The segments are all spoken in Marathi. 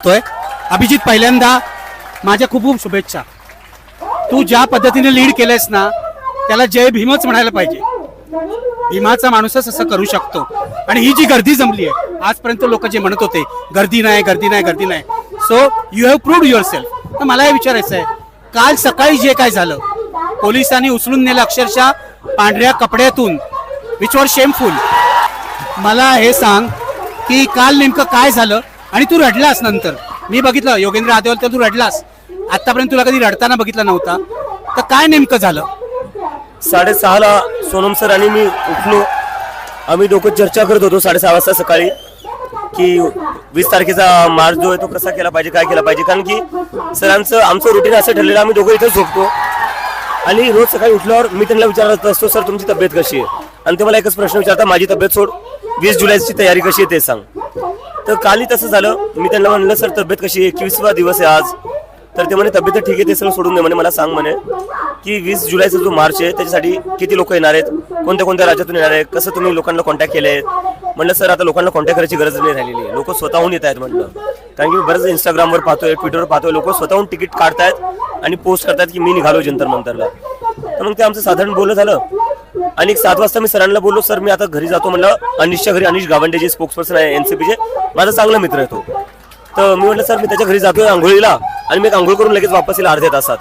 अभिजित, पहिल्यांदा माझ्या खूप खूप शुभेच्छा. तू ज्या पद्धतीने लीड केलंयस ना त्याला जय भीमच म्हणायला पाहिजे. भीमाचा माणूसच असं करू शकतो. आणि ही जी गर्दी जमली आहे आजपर्यंत लोक जे म्हणत होते गर्दी नाही गर्दी नाही गर्दी नाही, so you have proved your self. तर मला हे विचारायचं आहे, काल सकाळी जे काय झालं पोलिसांनी उचलून नेलं अक्षरशः पांढऱ्या कपड्यातून, विच वॉज शेमफुल. मला हे सांग की काल नेमकं काय झालं. आणि तू रडलास नंतर, मी बघितलं योगेंद्र आदेवाल तर तू रडलास. आतापर्यंत तुला कधी रडताना बघितलं नव्हता. तर काय नेमकं झालं? 6:30ला सोनम सर आणि मी उठलो. आम्ही दोघं चर्चा करत होतो 6:30 वाजता सकाळी की 20 तारखेचा मार्च जो आहे तो कसा केला पाहिजे, काय केला पाहिजे. कारण की सरांचं आमचं रुटीन असं ठरलेलं, आम्ही दोघं इथं झोपतो आणि रोज सकाळी उठल्यावर मी त्यांना विचारत असतो, सर तुमची तब्येत कशी आहे. आणि ते मला एकच प्रश्न विचारता, माझी तब्येत सोड, 20 जुलैची तयारी कशी आहे ते सांग. तर कालही तसं झालं. मी त्यांना म्हणलं, सर तब्येत कशी आहे, 21वा दिवस आहे आज. तर ते म्हणे तब्येत ठीक आहे, ते सगळं सोडून दे म्हणे. मला सांग म्हणे की 20 जुलैचा जो मार्च आहे त्याच्यासाठी किती लोक येणार आहेत, कोणत्या कोणत्या राज्यातून येणार आहेत, कसं तुम्ही लोकांना कॉन्टॅक्ट केले आहेत. म्हणलं सर आता लोकांना कॉन्टॅक्ट करायची गरज नाही राहिलेली आहे, लोक स्वतःहून येत आहेत म्हटलं. कारण की बरेच इंस्टाग्रामवर पाहतोय, ट्विटरवर पाहतोय, लोक स्वतःहून तिकीट काढतायत आणि पोस्ट करतायत की मी निघालो जंतर मंतरला. तर मग ते आमचं साधारण बोलणं झालं. आणि 7 वाजता मी सरांना बोललो, सर मी आता घरी जातो म्हणलं. अनिशच्या घरी, अनिश गावंडे जे स्पोक्सपर्सन आहे एनसीपीचे, माझा चांगला मित्र आहे तो. तर मी म्हटलं सर मी त्याच्या घरी जातोय आंघोळीला, आणि मी आंघोळ करून लगेच वापस येईल अर्ध्या तासात.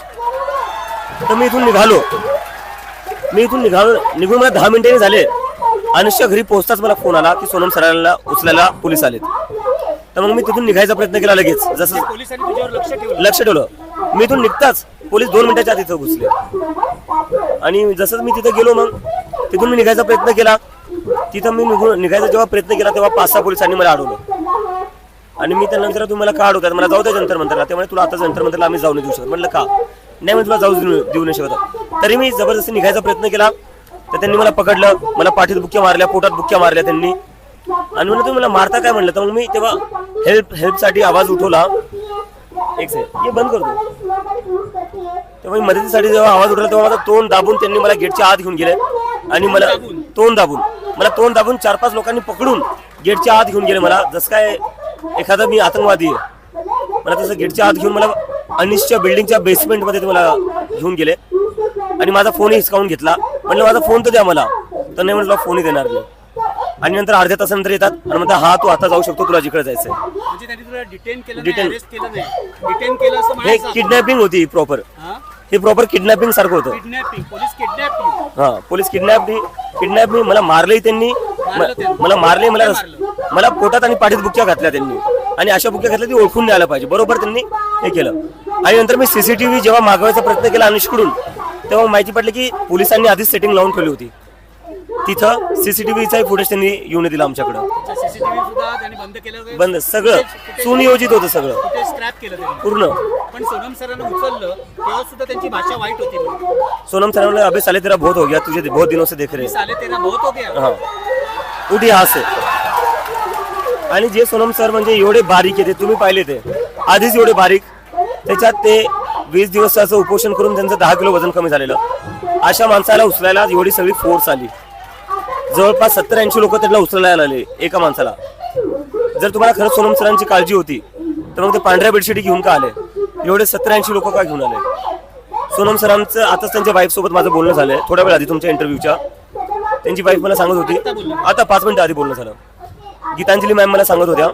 तर मी इथून निघून मला 10 मिनिटांनी झाले. अनिशच्या घरी पोहोचताच मला फोन आला की सोनम सरांना उचलायला पोलीस आलेत. तर मग मी तिथून निघायचा प्रयत्न केला लगेच, जसं पोलिसांनी तुझ्यावर लक्ष ठेवलं. मी इथून निघताच पोलीस 2 मिनिटाच्या आत इथं घुसले. आणि जसं मी तिथे गेलो, मग तिथून मी निघायचा प्रयत्न केला. तिथं मी निघायचा जेव्हा प्रयत्न केला तेव्हा 5-6 पोलिसांनी मला अडवलं. आणि मी त्यांना विचारलं तुम्ही मला का अडवतात, मला जाऊ द्या जंतर मंतरला. त्यामुळे तुला आता जंतर मंतरला आम्ही जाऊ नाही देऊ शकत. म्हटलं का नाही, मी तुला जाऊ देऊ नाही शकत. तरी मी जबरदस्ती निघायचा प्रयत्न केला. तर त्यांनी मला पकडलं, मला पाठीत बुक्क्या मारल्या, पोटात बुक्क्या मारल्या त्यांनी. आणि म्हणलं तुम्ही मला मारता काय म्हणलं. तर मग मी तेव्हा हेल्पसाठी आवाज उठवला. एक सेकंड, हे बंद करतो. तेव्हा मदतीसाठी जेव्हा आवाज उठवला तेव्हा माझं तोंड दाबून त्यांनी मला गेटच्या आत घेऊन गेले. आणि मला तोंड दाबून 4-5 लोकांनी पकडून गेटच्या आत घेऊन गेले. मला जसं काय एखादा मी आतंकवादी आहे, मला तसं गेटच्या आत घेऊन मला अनिशच्या बिल्डिंगच्या बेसमेंटमध्ये ते मला घेऊन गेले. आणि माझा फोनही हिसकावून घेतला. म्हणलं माझा फोन तर द्या मला. तर नाही म्हणलं फोनही देणार नाही. आणि नंतर अर्ध्या तासानंतर येतात आणि म्हणतात हा तू आता जाऊ शकतो, तुला जिकडे जायचंय. हे किडनॅपिंग होती प्रॉपर. हे प्रॉपर किडनॅपिंग सारखं होतं. पोलीस किडनॅप मला मारले त्यांनी. मला पोटात आणि पाठीत बुक्क्या घातल्या त्यांनी. आणि अशा बुक्क्या घातल्या ती ओळखून द्यायला पाहिजे, बरोबर त्यांनी हे केलं. आणि नंतर मी सीसीटीव्ही जेव्हा मागवायचा प्रयत्न केला अनिशकडून, तेव्हा माहिती पडली की पोलिसांनी आधीच सेटिंग लावून ठेवली होती. तिथं सीसीटीव्हीचा फुटेज त्यांनी येऊन दिला आमच्याकडं. बंद, सगळं सुनियोजित होतं सगळं पूर्ण. पण सोनम सरांना उचललं तेव्हा सुद्धा त्यांची भाषा वाईट होती. सोनम सरांना अबे साले तेरा बहुत हो गया, तुझे बहुत दिनों से देख रहे. साले तेरा बहुत हो गया. हाँ, उठी हात से. आणि जे सोनम सर म्हणजे एवढे बारीक आहे, तुम्ही पाहिले ते आधीच एवढे बारीक, त्याच्यात ते 20 दिवसाचं उपोषण करून त्यांचं 10 किलो वजन कमी झालेलं. अशा माणसाला उचलायला एवढी सगळी फोर्स आली. जवळपास 70-80 लोक त्यांना उचलायला आले एका माणसाला. जर तुम्हाला खरंच सोनम सरांची काळजी होती तर मग ते पांढऱ्या बेडशीट घेऊन का आले, एवढे 70-80 लोक का घेऊन आले. सोनम सरांचं आताच त्यांच्या वाईफ सोबत माझं बोलणं झालंय थोड्या वेळ आधी तुमच्या इंटरव्ह्यूच्या. त्यांची वाईफ मला सांगत होती, आता 5 मिनिटं आधी बोलणं झालं. गीतांजली मॅम मला सांगत होत्या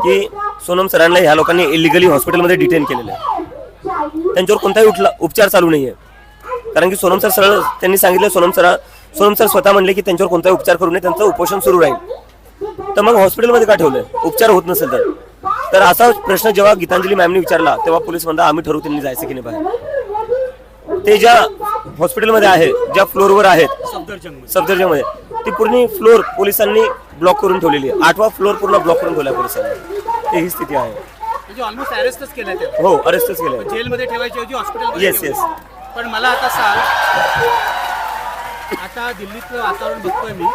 की सोनम सरांना ह्या लोकांनी इलिगली हॉस्पिटलमध्ये डिटेन केलेलं आहे. त्यांच्यावर कोणताही उपचार चालू नाहीये. कारण की सोनम सर त्यांनी सांगितलं, सोनम सर स्वतः म्हणले की त्यांच्यावर कोणताही उपचार करू नये, त्यांचं उपोषण सुरू राहील. तर मग हॉस्पिटलमध्ये का ठेवलंय, उपचार होत नसेल तर असा प्रश्न जेव्हा गीतांजली मॅमने विचारला तेव्हा पोलीस म्हणतात आम्ही ठरवू त्यांनी जायचं की नाही बाहेर. ते ज्या हॉस्पिटलमध्ये आहे, ज्या फ्लोअरवर आहेत सफदरजंगमध्ये, ती पूर्ण फ्लोअर पोलिसांनी ब्लॉक करून ठेवलेली आहे. 8वा फ्लोअर पूर्ण ब्लॉक करून ठेवला पोलिसांनी. ही स्थिती आहे. ऑलमोस्ट अरेस्टच केलंय. हो, अरेस्टच केलंय. जेलमध्ये ठेवायची होती, हॉस्पिटलमध्ये. येस. पण मला आता सांग, आता दिल्लीतलं वातावरण बघतोय मी,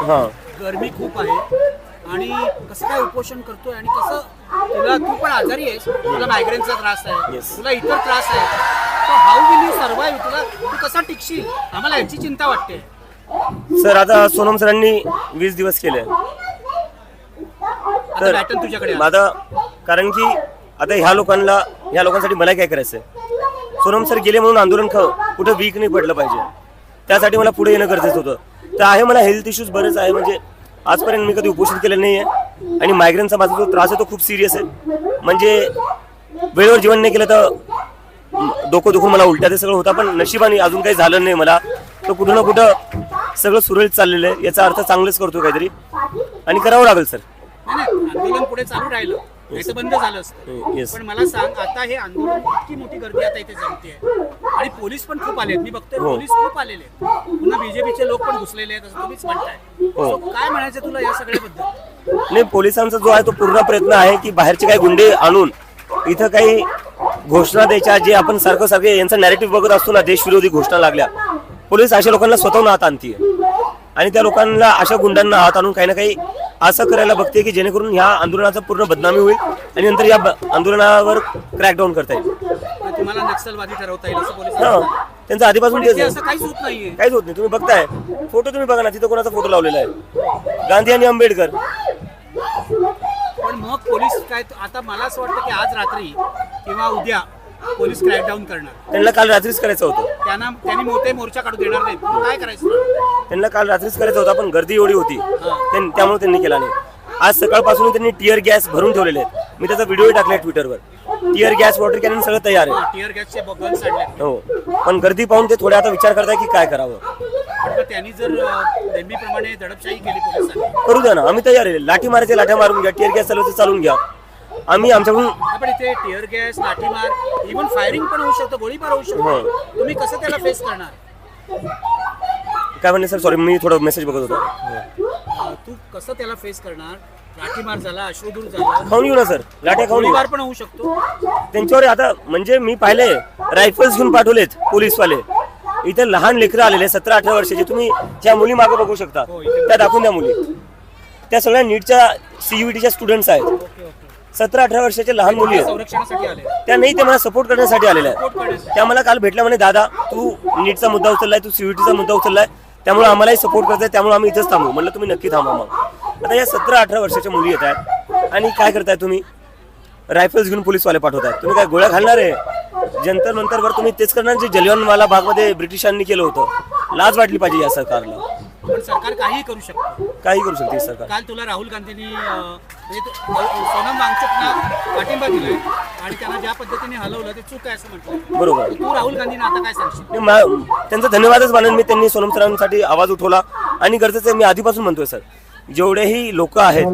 गरमी खूप आहे आणि कसं काय उपोषण करतोय आणि कसं तू पण आजारी आहेस, तुला मायग्रेनचा त्रास आहे, तुला इतर त्रास आहे. हाऊ विल यू सर्व्हाइव्ह, तू कसा टिकशील, आम्हाला याची चिंता वाटते. सर आता सोनम सरांनी 20 दिवस केले. तर तुझ्याकडे माझा, कारण की आता ह्या लोकांसाठी मला काय करायचंय? सोनम सर गेले म्हणून आंदोलन कुठं वीक नाही पडलं पाहिजे, त्यासाठी मला पुढे येणं गरजेचं होतं. तर आहे, मला हेल्थ इश्यूज बरेच आहे, म्हणजे आजपर्यंत मी कधी उपोषण केलं नाही आहे. आणि मायग्रेनचा माझा जो त्रास आहे तो खूप सिरियस आहे. म्हणजे वेळेवर जेवण नाही केलं तर डोकं दुखून मला उलट्या ते सगळं होता, पण नशिबाने अजून काही झालं नाही मला. तर कुठं ना कुठं सगळं सुरळीत चाललेलं आहे, याचा अर्थ चांगलंच करतो काहीतरी, आणि करावं लागेल सर. आंदोलन पुढे चालू राहिलं नाही बंद झालं असतं. येस. पण मला सांग, आता हे आंदोलन इतकी मोठी गर्दी आता इथे जमते आणि पोलीस पण खूप आलेत, मी बघतोय पोलीस खूप आलेले आहेत, पुन्हा बीजेपीचे लोक पण घुसलेले आहेत असं तुम्हीच म्हणताय. So, काय म्हणायचं तुला या सगळ्याबद्दल? नाही, पोलिसांचा जो आहे तो पूर्ण प्रयत्न आहे की बाहेरचे काही गुंडे आणून इथं काही घोषणा द्यायच्या, जे आपण सारखं यांचा नॅरेटिव्ह बघत असतो ना, देशविरोधी घोषणा लागल्या, पोलीस अशा लोकांना स्वतःहून हात आणते आणि त्या लोकांना, अशा गुंडांना हात आणून काही ना काही असं करायला बघते की जेणेकरून ह्या आंदोलनाचा पूर्ण बदनामी होईल आणि नंतर या आंदोलनावर क्रॅकडाऊन करता येईल. तुम्हाला नक्षलवादी ठरवता येईल असं पोलीस त्यांचं आधीपासून तेच आहे. असं काहीच होत नाहीये. काहीच होत नाही. तुम्ही बघताय फोटो, तुम्ही बघा ना, तिथं कोणाचा फोटो लावलेला आहे, गांधी आणि आंबेडकर. पण मग पोलीस काय, आता मला असं वाटतं की आज रात्री किंवा उद्या पोलीस क्रॅकडाऊन करणार. त्यांना काल रात्रीच करायचं होतं, त्यांनी मोठे मोर्चा काढू देणार नाहीत. काय करायचं? त्यांना काल रात्रीच करायचं होतं, पण गर्दी एवढी होती त्यामुळे त्यांनी केला नाही. आज सकाळपासून त्यांनी टिअर गॅस भरून ठेवलेले आहेत, मी त्याचा व्हिडिओ टाकलाय ट्विटरवर. टिअर गॅस, वॉटर कॅनन सगळं तयार आहे. टिअर गॅसचे गन्स आणले. हो, पण गर्दी पाहून ते थोडे आता विचार करताय की काय करावं. पण त्यांनी जर नेहमीप्रमाणे दडपशाही केली पोलिसांनी, करू द्या ना, आम्ही तयार आहे. लाठी मारायचे लाठ्या मारून घ्या, टिअर गॅस चालवायचं चालून घ्या, आम्ही आमच्याकडून. पण इथे टिअर गॅस, लाठीमार, इव्हन फायरिंग पण होऊ शकतं, गोळीबार होऊ शकतो. तुम्ही कसं त्याला फेस करणार? काय म्हणले सर? सॉरी, मी थोडं मेसेज बघत होतो. तू कसं त्याला फेस करणार? लाठीमार झाला, अश्रुधूर झाला, खाऊन येऊ ना सर, लाट्या खाऊन येऊ. गोळीबार पण होऊ शकतो त्यांच्यावर. आता म्हणजे मी पाहिले रायफल्स घेऊन पाठवलेत पोलीसवाले. इथे लहान लेकरं आलेले 17-18 वर्षाचे, तुम्ही ज्या मुली मागे बघू शकता त्या दाखवून द्या मुली. त्या सगळ्या नीटच्या CUETच्या स्टुडंट्स आहेत. 17-18 वर्षाचे लहान मुली आहेत. संरक्षणासाठी आले त्या नाही, ते मला सपोर्ट करण्यासाठी आलेल्या आहेत. त्या मला काल भेटल्या, म्हणे दादा तू नीटचा मुद्दा उचललाय, तू CUETचा मुद्दा उचललाय, त्यामुळे आम्हालाही सपोर्ट करताय, त्यामुळे आम्ही इथेच थांबू. म्हणलं तुम्ही नक्की थांबा. मग आता या 17-18 वर्षाच्या मुली येत आहेत आणि काय करताय तुम्ही? रायफल्स घेऊन पोलीसवाले पाठवताय. तुम्ही काय गोळ्या घालणार आहे? जंतर मंतरवर तुम्ही तेच करणार जे जलियांवाला बागमध्ये ब्रिटिशांनी केलं होतं. लाज वाटली पाहिजे या सरकारला. पण सरकार काही करू शकतं, काही करू शकते सरकार. काल तुला राहुल गांधींनी म्हणजे सोनम वांगचुकना पाठिंबा दिलाय आणि त्यांना ज्या पद्धतीने हलवलं ते चूक आहे असं म्हटलं. बरोबर. तू राहुल गांधींना आता काय सांगशील? त्यांचा धन्यवादच मानेन मी. त्यांनी सोनम सरांसाठी आवाज उठवला आणि गरजेचं मी आधीपासून म्हणतोय सर, जेवढेही लोक आहेत,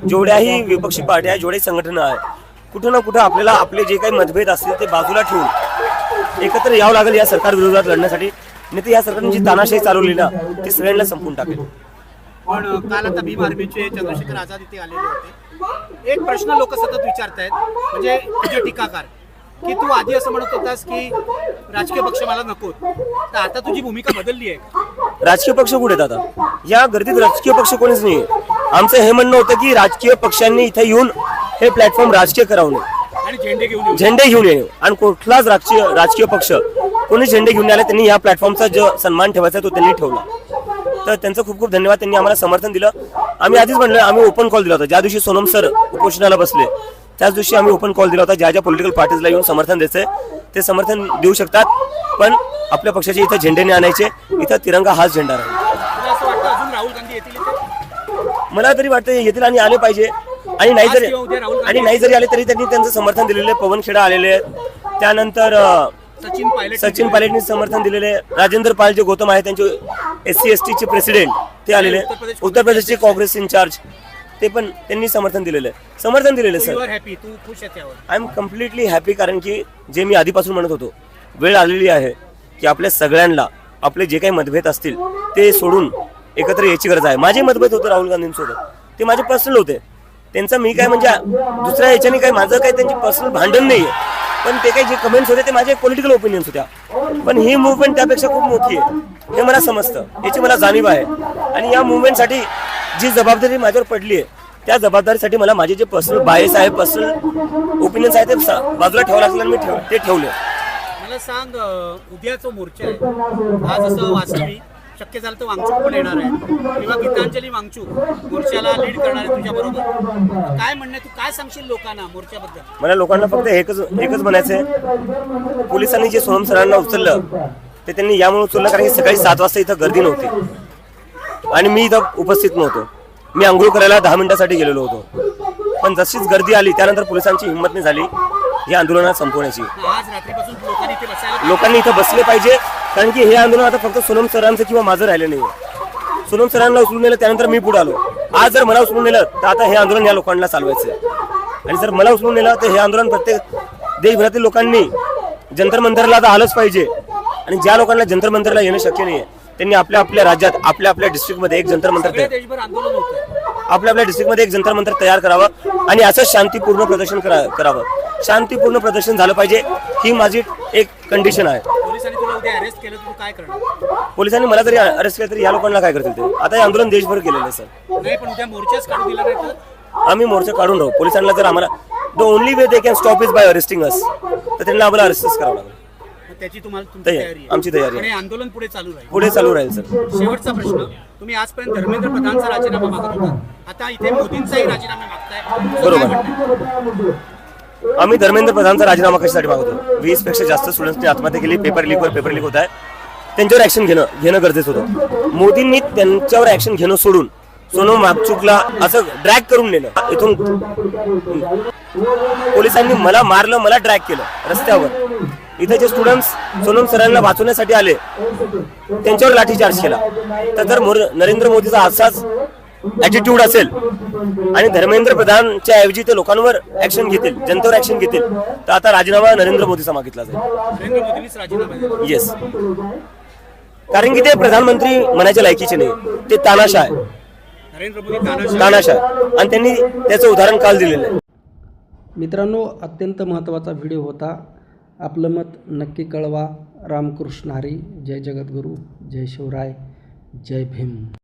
जेवढ्याही विपक्षी पार्ट्या आहेत, जेवढे संघटना आहेत, कुठं ना कुठं आपल्याला आपले जे काही मतभेद असतील ते बाजूला ठेवून एकत्र यावं लागेल या सरकार विरोधात लढण्यासाठी. नाही तर या सरकारने जी तानाशाही चालवली ना, ती सगळ्यांना संपून टाकेल. पण काल आता भीम आर्मीचे चंद्रशेखर आझाद इथे आलेले होते. एक प्रश्न लोक सतत विचारतायत, म्हणजे तुझे टीकाकार, की तू आधी असं म्हणत होतास की राजकीय पक्ष मला नको, तर आता तुझी भूमिका बदलली आहे. राजकीय पक्ष कुठे आहेत आता? या गर्दीत राजकीय पक्ष कोणीच नाही. आमचं हे म्हणणं होतं की राजकीय पक्षांनी इथे येऊन हे प्लॅटफॉर्म राजकीय करावं नये आणि झेंडे घेऊन येणे. आणि कुठलाच राजकीय पक्ष कोणी झेंडे घेऊन आले, त्यांनी या प्लॅटफॉर्मचा जो सन्मान ठेवायचा तो त्यांनी ठेवला. तर त्यांचं खूप खूप धन्यवाद. त्यांनी आम्हाला समर्थन दिलं. आम्ही आधीच म्हणलं, आम्ही ओपन कॉल दिला होता. ज्या दिवशी सोनम सर उपोषणाला बसले त्याच दिवशी आम्ही ओपन कॉल दिला होता. ज्या ज्या पॉलिटिकल पार्टीजला येऊन समर्थन द्यायचंय ते समर्थन देऊ शकतात, पण आपल्या पक्षाचे इथं झेंडे नाही आणायचे. इथं तिरंगा हाच झेंडा राहील. राहुल गांधी येतील मला तरी वाटतं येतील आणि आले पाहिजे. आणि नाही जरी आले तरी त्यांनी त्यांचं समर्थन दिलेलं आहे. पवन खेडा आलेले आहेत, त्यानंतर सचिन पायलटनी समर्थन दिलेले. राजेंद्र पाल जे गौतम आहे त्यांचे SC/ST चे प्रेसिडेंट ते आलेले. उत्तर प्रदेशचे काँग्रेस इन्चार्ज ते पण त्यांनी समर्थन दिलेलं आहे. Sir, I am completely happy. कारण की जे मी आधीपासून म्हणत होतो, वेळ आलेली आहे की आपल्या सगळ्यांना आपले जे काही मतभेद असतील ते सोडून एकत्र यायची गरज आहे. माझे मतभेद होते राहुल गांधींसोबत, ते माझे पर्सनल होते. त्यांचं मी काय म्हणजे दुसऱ्या याच्याने काय, माझं काय त्यांची पर्सनल भांडण नाही आहे, पण ते काही जे कमेंट्स होते ते माझे पॉलिटिकल ओपिनियन्स होत्या. पण ही मुवमेंट त्यापेक्षा खूप मोठी आहे हे मला समजतं, याची मला जाणीव आहे. आणि या मुवमेंटसाठी जी जबाबदारी माझ्यावर पडली आहे त्या जबाबदारीसाठी मला माझे जे पर्सनल बायस आहे, पर्सनल ओपिनियन्स आहे ते बाजूला ठेवावं लागलं आणि मी ते ठेवले. मला सांग, उद्याचा मोर्चा आहे आज असं वाचलं मी शक्य झालं तर वांगचूक पण येणार आहे किंवा गीतांजली वांगचूक मोर्चाला लीड करणार आहे तुझ्या बरोबर. काय म्हणणं आहे, तू काय सांगशील लोकांना मोर्चाबद्दल? मला लोकांना फक्त एकच म्हणायचंय, पोलिसांनी जे सोनम सरांना उचललं ते त्यांनी यामुळे उचललं कारण की सकाळी 7 वाजता इथं गर्दी नव्हती आणि मी इथं उपस्थित नव्हतो. मी आंघोळ करायला 10 मिनिटासाठी गेलेलो होतो, पण जशीच गर्दी आली त्यानंतर पोलिसांची हिंमत नाही झाली हे आंदोलन संपवण्याची. आज रात्रीपासून लोकांनी इथे बसायला लोकांनी इथं बसले पाहिजे कारण की हे आंदोलन आता फक्त सोनम सरांचं किंवा माझं राहिलं नाही. सोनम सरांना उचलून नेलं त्यानंतर मी पुढे आलो. आज जर मला उचलून नेलं तर आता हे आंदोलन या लोकांना चालवायचं आहे आणि जर मला उचलून नेलं तर हे आंदोलन प्रत्येक देशभरातील लोकांनी जंतर मंतरला आता आलंच पाहिजे. आणि ज्या लोकांना जंतर मंतरला येणं शक्य नाही त्यांनी आपल्या आपल्या राज्यात आपल्या डिस्ट्रिक्टमध्ये एक जंतर मंतर देशभर आंदोलन होतं. आपल्या डिस्ट्रिक्टमध्ये एक जंतर मंतर तयार करावं आणि असं शांतीपूर्ण प्रदर्शन करावं. शांतीपूर्ण प्रदर्शन झालं पाहिजे ही माझी एक कंडिशन आहे. पोलिसांनी तुला उद्या अरेस्ट केलं तर तू काय करणार? पोलिसांनी मला जरी अरेस्ट केलं तरी या लोकांना काय करतील ते? आता हे आंदोलन देशभर केलेलं आहे सर. नाही पण उद्या मोर्चाच काढू दिला नाही तर आम्ही मोर्चा काढून राहू. पोलिसांना जर आम्हाला the only way they can stop is by arresting us, तर त्यांना आम्हाला अरेस्टच करावं लागेल. मग त्याची तुम्हाला तुमची तयारी आहे? आमची तयारी आणि आहे. आंदोलन पुढे चालू राहील. पुढे चालू राहील सर. शेवटचा प्रश्न, तुम्ही आजपर्यंत धर्मेंद्र प्रधानचा राजीनामा मागत होता, आता इथे मोदींचाही राजीनामा मागताय. बरोबर. आम्ही धर्मेंद्र प्रधानचा राजीनामा कशासाठी मागतो? 20 पेक्षा जास्त स्टुडंट्सनी आत्महत्या केली. पेपर लीक होत आहे. त्यांच्यावर ऍक्शन घेणं गरजेचं होतं. मोदींनी त्यांच्यावर ऍक्शन घेणं सोडून सोनम वांगचूकला असं ड्रॅग करून नेलं. इथून पोलिसांनी मला मारलं, मला ड्रॅग केलं रस्त्यावर. इथे जे स्टुडंट्स सोनम सरांना वाचवण्यासाठी आले त्यांच्यावर लाठीचार्ज केला. तर जर नरेंद्र मोदीचा असाच ऍटिट्यूड असेल आणि धर्मेंद्र प्रधानच्या ऐवजी ते लोकांवर ऍक्शन घेतील, जनतेवर ऍक्शन घेतील, तर आता राजीनामा नरेंद्र मोदीचा मागितला जाईल. नरेंद्र मोदींनीच राजीनामा दिला. येस, कारण की ते प्रधानमंत्री म्हणायच्या लायकीचे नाही, ते तानाशाह आहे. नरेंद्र मोदी तानाशाह आहे आणि त्यांनी त्याचं उदाहरण काल दिलेलं आहे. मित्रांनो, अत्यंत महत्त्वाचा व्हिडिओ होता. आपलं मत नक्की कळवा. रामकृष्ण हरी. जय जगद्गुरू. जय शिवराय. जय भीम.